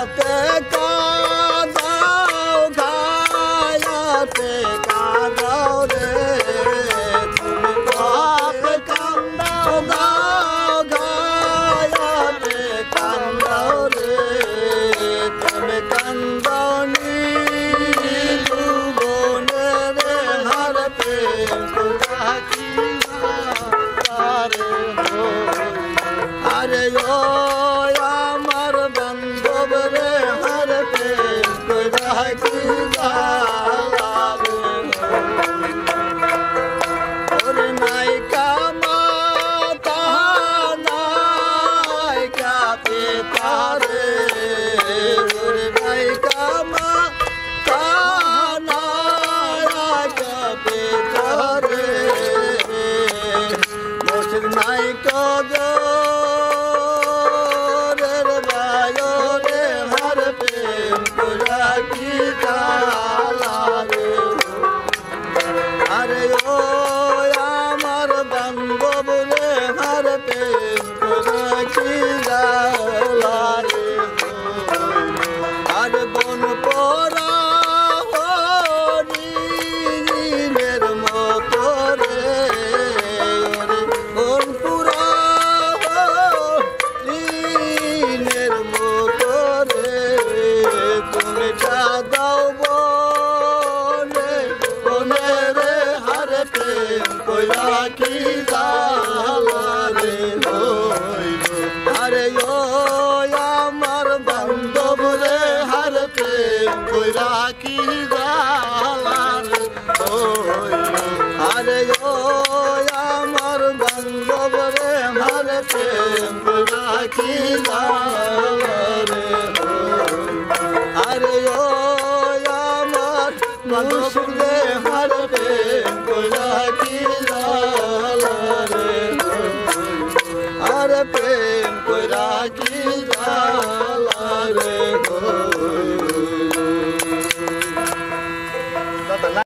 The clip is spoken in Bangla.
খায়াতে কাঁদাও খায়াতে কাঁদাও রে তুমি বাপ কান্দাও দাও খায়াতে কান্দাও রে তুমি কান্দাও নি জীবনে রে হার প্রেম রাখি আরে ও আমার বান্ধব রে হার প্রেম রাখি ওরে নায়িকা মাতা নায়িকা পিতা রে ওরে নায়িকা মাতা নায়িকা পিতা রে মোর নায়িকা রে বায়ো রে হার প্রেম রাখি রে আরে ও আমার বান্ধব রে হার প্রেম রাখি রে আর বন পরা হরিণের মতো রে বন পুরা হরিণের মতো রে তুমি দাও বনে বনে রে হার প্রেম রাখি রে আরে ও আমার বান্ধব রে হার প্রেম রাখি আরে ও আমার বান্ধব রে হার প্রেম রাখি রে আরে ও আমার বান্ধব রে হার প্রেম রাখি রে আরে